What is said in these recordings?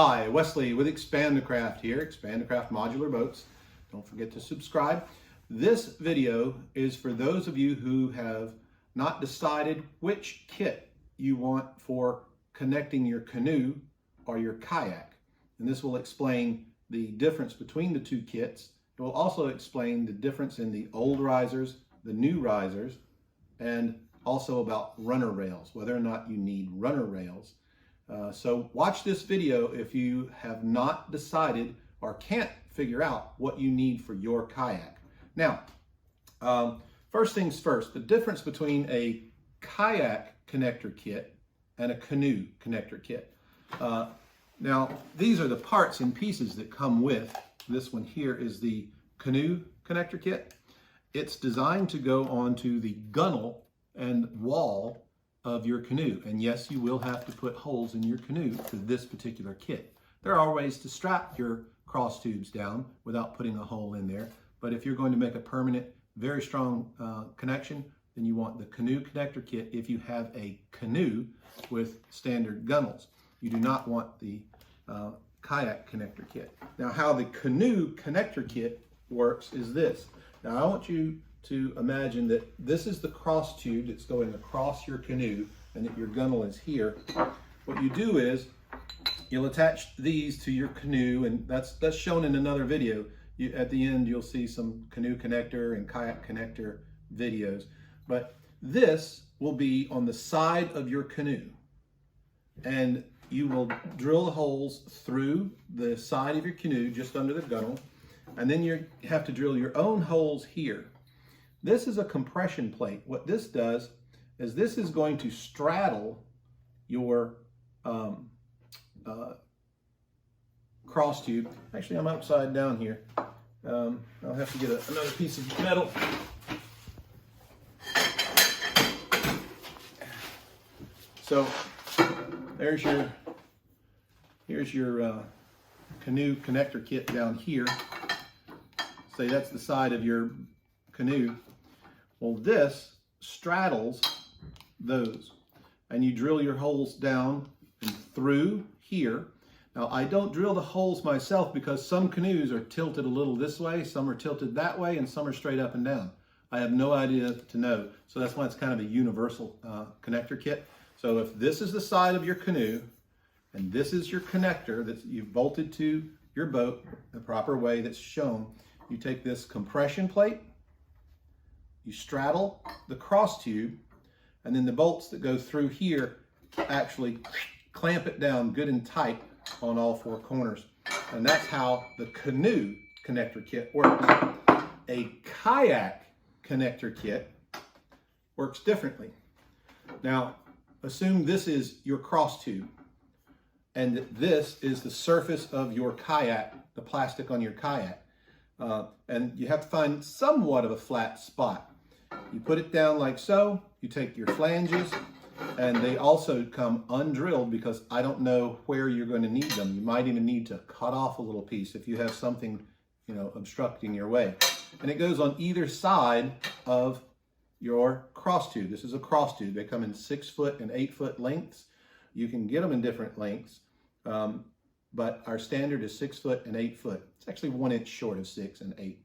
Hi, Wesley with Expandacraft here, Expandacraft Modular Boats. Don't forget to subscribe. This video is for those of you who have not decided which kit you want for connecting your canoe or your kayak. And this will explain the difference between the two kits. It will also explain the difference in the old risers, the new risers, and also about runner rails, whether or not you need runner rails. So watch this video if you have not decided or can't figure out what you need for your kayak. Now, first things first, the difference between a kayak connector kit and a canoe connector kit. Now, these are the parts and pieces that come with. This one here is the canoe connector kit. It's designed to go onto the gunnel and wall of your canoe. And yes, you will have to put holes in your canoe for this particular kit. There are ways to strap your cross tubes down without putting a hole in there. But if you're going to make a permanent, very strong connection, then you want the canoe connector kit if you have a canoe with standard gunnels. You do not want the kayak connector kit. Now, how the canoe connector kit works is this. Now, I want you to imagine that this is the cross tube that's going across your canoe and that your gunnel is here. What you do is you'll attach these to your canoe, and that's shown in another video. At the end, you'll see some canoe connector and kayak connector videos. But this will be on the side of your canoe, and you will drill the holes through the side of your canoe just under the gunnel, and then you have to drill your own holes here. This is a compression plate. What this does is this is going to straddle your cross tube. Actually, I'm upside down here. I'll have to get another piece of metal. So here's your canoe connector kit down here. Say that's the side of your canoe. Well, this straddles those, and you drill your holes down and through here. Now, I don't drill the holes myself because some canoes are tilted a little this way, some are tilted that way, and some are straight up and down. I have no idea to know, so that's why it's kind of a universal connector kit. So if this is the side of your canoe, and this is your connector that you've bolted to your boat the proper way that's shown, you take this compression plate, you straddle the cross tube, and then the bolts that go through here actually clamp it down good and tight on all four corners. And that's how the canoe connector kit works. A kayak connector kit works differently. Now, assume this is your cross tube, and this is the surface of your kayak, the plastic on your kayak. And you have to find somewhat of a flat spot. You put it down like so, you take your flanges, and they also come undrilled because I don't know where you're going to need them. You might even need to cut off a little piece if you have something, obstructing your way. And it goes on either side of your cross tube. This is a cross tube. They come in 6 foot and 8 foot lengths. You can get them in different lengths, but our standard is 6 foot and 8 foot. It's actually 1 inch short of 6 and 8.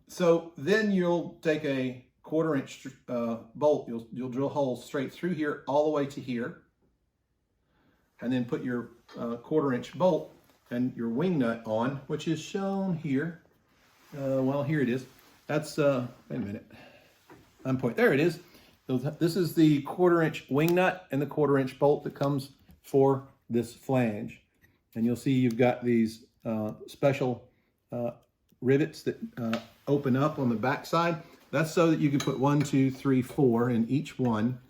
So then you'll take a 1/4 inch bolt. You'll drill holes straight through here all the way to here, and then put your 1/4 inch bolt and your wing nut on, which is shown here. Well, here it is. That's wait a minute. There it is. This is the 1/4 inch wing nut and the 1/4 inch bolt that comes for this flange. And you'll see you've got these special rivets that open up on the back side. That's so that you can put 1, 2, 3, 4 in each one,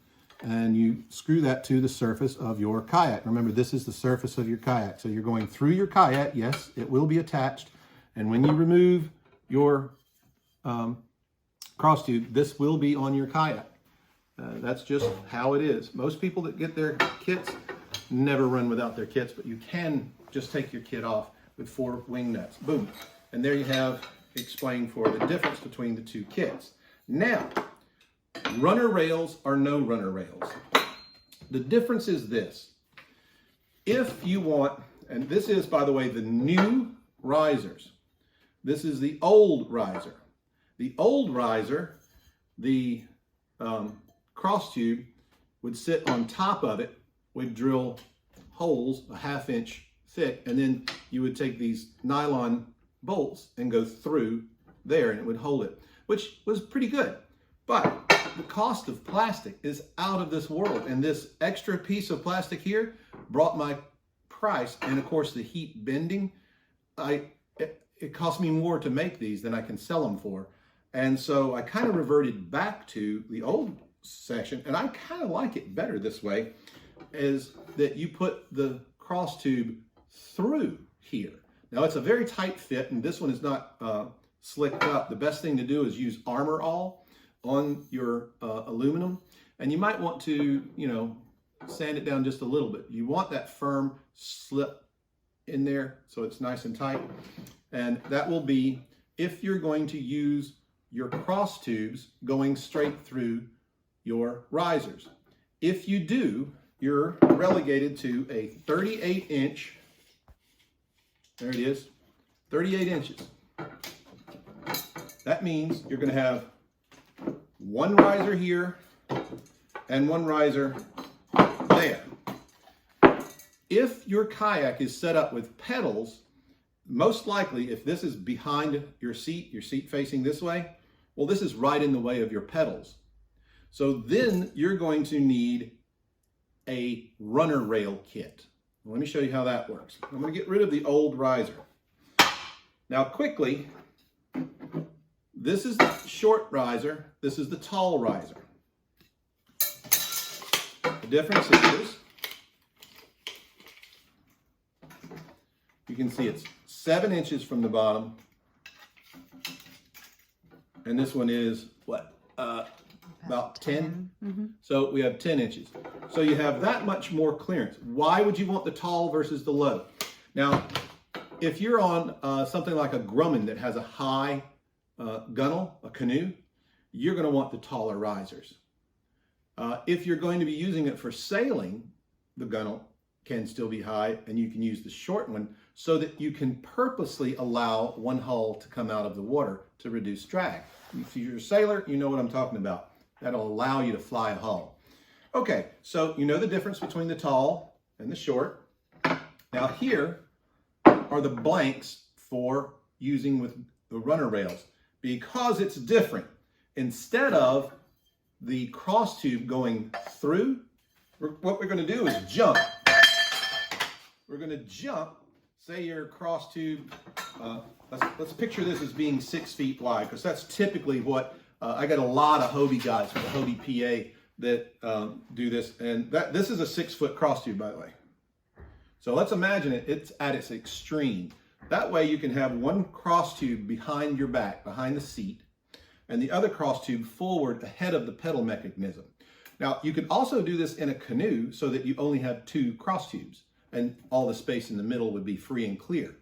and you screw that to the surface of your kayak. Remember, this is the surface of your kayak. So you're going through your kayak. Yes, it will be attached. And when you remove your cross tube, this will be on your kayak. That's just how it is. Most people that get their kits never run without their kits, but you can just take your kit off with 4 wing nuts. Boom. And there you have explained for the difference between the two kits. Now, runner rails or no runner rails. The difference is this. If you want And this is, by the way, the new risers. This is the old riser. The old riser, the cross tube would sit on top of it. We'd drill holes a 1/2 inch thick, and then you would take these nylon bolts and go through there, and it would hold it, which was pretty good. But the cost of plastic is out of this world, and this extra piece of plastic here brought my price, and of course the heat bending, it cost me more to make these than I can sell them for. And so I kind of reverted back to the old section, and I kind of like it better this way, is that you put the cross tube through here. Now it's a very tight fit, and this one is not slicked up. The best thing to do is use Armor All on your aluminum, and you might want to, you know, sand it down just a little bit. You want that firm slip in there so it's nice and tight, and that will be if you're going to use your cross tubes going straight through your risers. If you do, you're relegated to a 38 inch, there it is, 38 inches. That means you're going to have one riser here and one riser there. If your kayak is set up with pedals, most likely if this is behind your seat facing this way, well, this is right in the way of your pedals. So then you're going to need a runner rail kit. Let me show you how that works. I'm going to get rid of the old riser. Now quickly, this is the short riser, this is the tall riser. The difference is, you can see it's 7 inches from the bottom, and this one is what, about 10? Mm-hmm. So we have 10 inches. So you have that much more clearance. Why would you want the tall versus the low? Now, if you're on something like a Grumman that has a high gunnel, a canoe, you're going to want the taller risers. If you're going to be using it for sailing, the gunnel can still be high, and you can use the short one so that you can purposely allow one hull to come out of the water to reduce drag. If you're a sailor, you know what I'm talking about. That'll allow you to fly a hull. Okay, so you know the difference between the tall and the short. Now here are the blanks for using with the runner rails. Because it's different, instead of the cross tube going through, what we're going to do is jump. We're going to jump, say your cross tube, let's picture this as being 6 feet wide, because that's typically what, I got a lot of Hobie guys from the Hobie PA that do this, and this is a 6-foot cross tube, by the way. So let's imagine it's at its extreme. That way you can have one cross tube behind your back, behind the seat, and the other cross tube forward ahead of the pedal mechanism. Now, you could also do this in a canoe so that you only have 2 cross tubes, and all the space in the middle would be free and clear.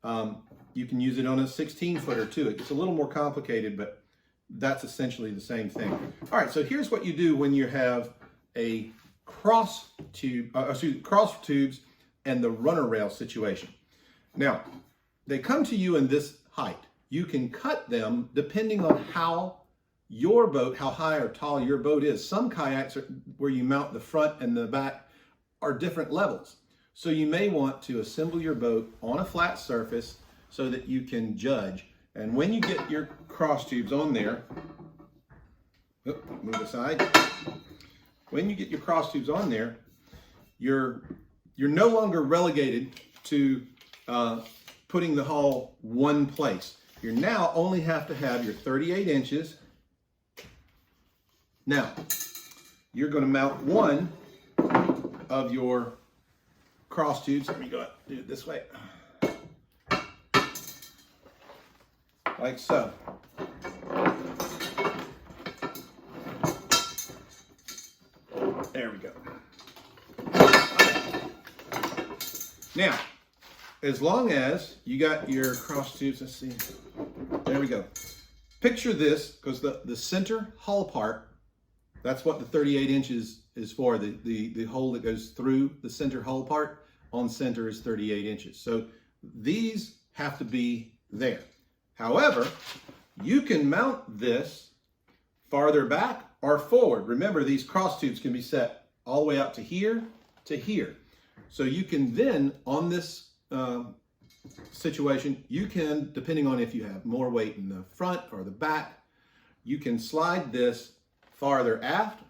You can use it on a 16-footer too. It gets a little more complicated, but that's essentially the same thing. All right, so here's what you do when you have a cross tubes and the runner rail situation. Now, they come to you in this height. You can cut them depending on how your boat, how high or tall your boat is. Some kayaks where you mount the front and the back are different levels. So you may want to assemble your boat on a flat surface so that you can judge. And when you get your cross tubes on there, move aside. When you get your cross tubes on there, you're no longer relegated to putting the hull one place. You now only have to have your 38 inches. Now, you're going to mount one of your cross tubes. Let me go do it this way. Like so. There we go. Now, as long as you got your cross tubes, let's see, there we go. Picture this, because the center hull part, that's what the 38 inches is for, the hole that goes through the center hull part on center is 38 inches. So these have to be there. However, you can mount this farther back or forward. Remember, these cross tubes can be set all the way up to here to here. So you can then, on this situation, you can, depending on if you have more weight in the front or the back, you can slide this farther aft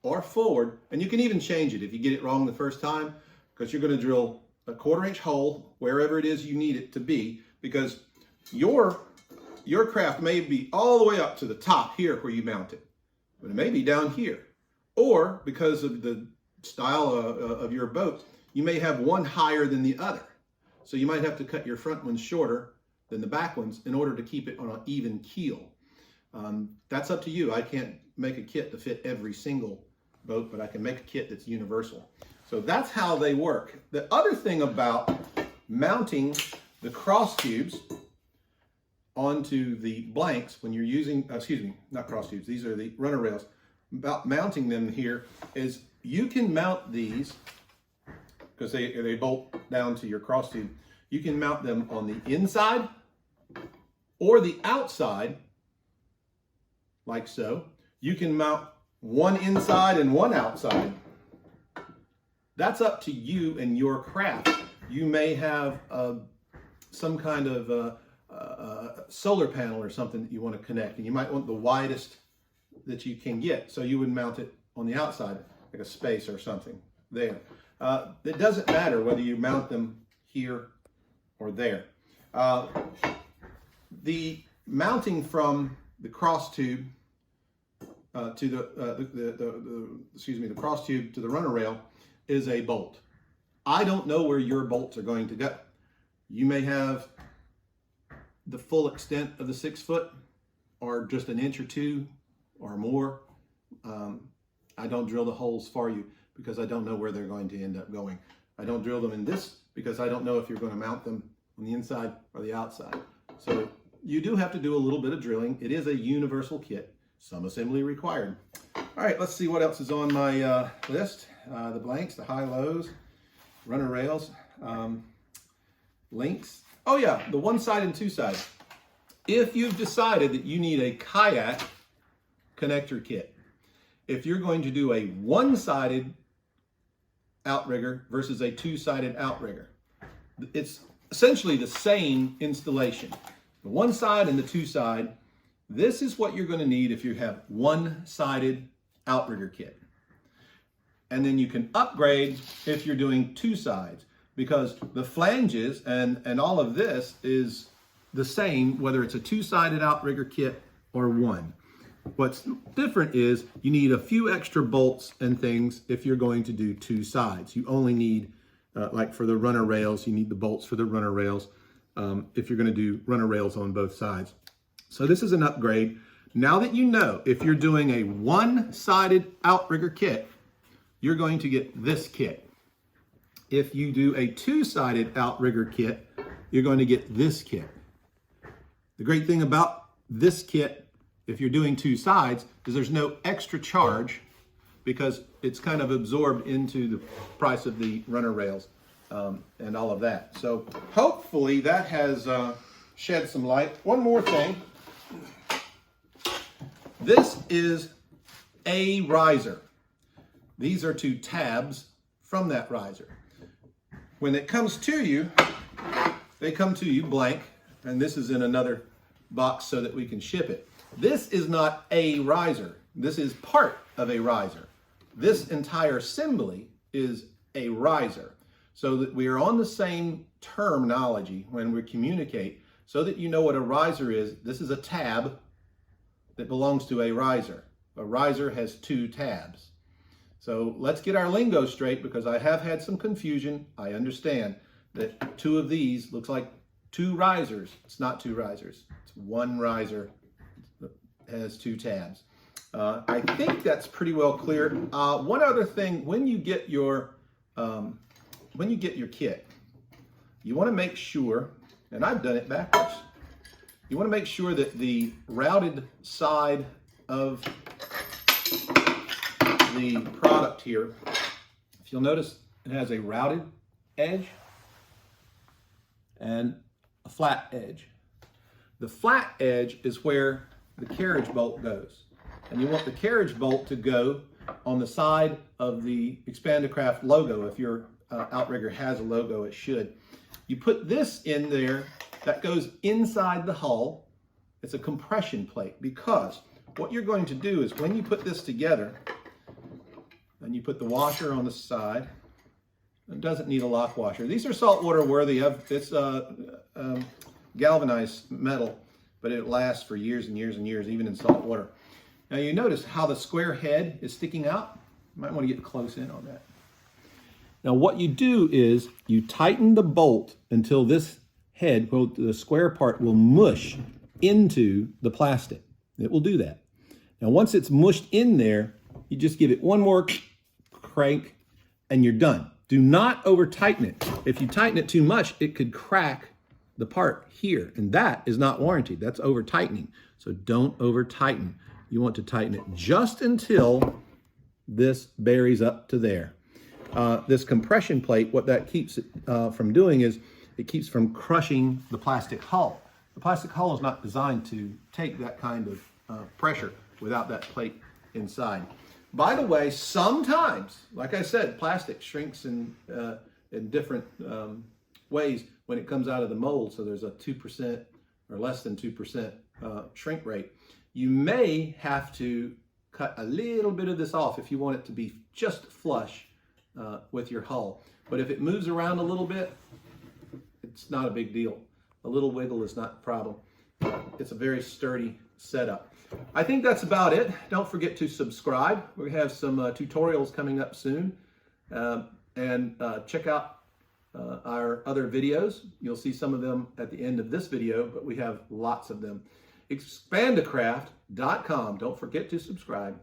or forward, and you can even change it if you get it wrong the first time, because you're going to drill a 1/4-inch hole wherever it is you need it to be, because your craft may be all the way up to the top here where you mount it, but it may be down here. Or because of the style of your boat, you may have one higher than the other. So you might have to cut your front ones shorter than the back ones in order to keep it on an even keel. That's up to you. I can't make a kit to fit every single boat, but I can make a kit that's universal. So that's how they work. The other thing about mounting the cross tubes onto the blanks when you're using, excuse me, not cross tubes, these are the runner rails. About mounting them here is you can mount these, because they bolt down to your cross tube. You can mount them on the inside or the outside, like so. You can mount one inside and one outside. That's up to you and your craft. You may have some kind of solar panel or something that you want to connect, and you might want the widest that you can get. So you would mount it on the outside, like a space or something there. It doesn't matter whether you mount them here or there. The mounting from the cross tube to the cross tube to the runner rail is a bolt. I don't know where your bolts are going to go. You may have the full extent of the 6 foot, or just an inch or two or more. I don't drill the holes for you because I don't know where they're going to end up going. I don't drill them in this because I don't know if you're going to mount them on the inside or the outside. So you do have to do a little bit of drilling. It is a universal kit, some assembly required. All right, let's see what else is on my list. The blanks, the high-lows, runner rails, links. Oh yeah, the one side and two side. If you've decided that you need a kayak connector kit, if you're going to do a one-sided outrigger versus a two-sided outrigger, it's essentially the same installation. The one side and the two side, this is what you're going to need if you have one-sided outrigger kit. And then you can upgrade if you're doing two sides, because the flanges and all of this is the same whether it's a two-sided outrigger kit or one. What's different is you need a few extra bolts and things if you're going to do two sides. You only need, like for the runner rails, you need the bolts for the runner rails if you're going to do runner rails on both sides. So this is an upgrade. Now that you know, if you're doing a one-sided outrigger kit, you're going to get this kit. If you do a two-sided outrigger kit, you're going to get this kit. The great thing about this kit, if you're doing two sides, is there's no extra charge because it's kind of absorbed into the price of the runner rails and all of that. So hopefully that has shed some light. One more thing. This is a riser. These are two tabs from that riser. When it comes to you, they come to you blank, and this is in another box so that we can ship it. This is not a riser. This is part of a riser. This entire assembly is a riser, so that we are on the same terminology when we communicate, so that you know what a riser is. This is a tab that belongs to a riser. A riser has two tabs. So let's get our lingo straight, because I have had some confusion. I understand that two of these looks like two risers. It's not two risers. It's one riser that has two tabs. I think that's pretty well clear. One other thing, when you get your kit, you want to make sure, and I've done it backwards, you want to make sure that the routed side of the product here, if you'll notice, it has a routed edge and a flat edge. The flat edge is where the carriage bolt goes. And you want the carriage bolt to go on the side of the Expandacraft logo. If your outrigger has a logo, it should. You put this in there, that goes inside the hull. It's a compression plate, because what you're going to do is when you put this together, and you put the washer on the side, it doesn't need a lock washer. These are saltwater worthy. It's galvanized metal, but it lasts for years and years and years, even in salt water. Now you notice how the square head is sticking out. You might want to get close in on that. Now what you do is you tighten the bolt until this head, well, the square part, will mush into the plastic. It will do that. Now once it's mushed in there, you just give it one more crank and you're done. Do not over tighten it. If you tighten it too much, it could crack the part here, and that is not warranted. That's over tightening. So don't over tighten. You want to tighten it just until this buries up to there. This compression plate, what that keeps it from doing is it keeps from crushing the plastic hull. The plastic hull is not designed to take that kind of pressure without that plate inside. By the way, sometimes, like I said, plastic shrinks in different ways when it comes out of the mold. So there's a 2% or less than 2% shrink rate. You may have to cut a little bit of this off if you want it to be just flush with your hull. But if it moves around a little bit, it's not a big deal. A little wiggle is not the problem. It's a very sturdy setup. I think that's about it. Don't forget to subscribe. We have some tutorials coming up soon. And check out our other videos. You'll see some of them at the end of this video, but we have lots of them. Expandacraft.com. Don't forget to subscribe.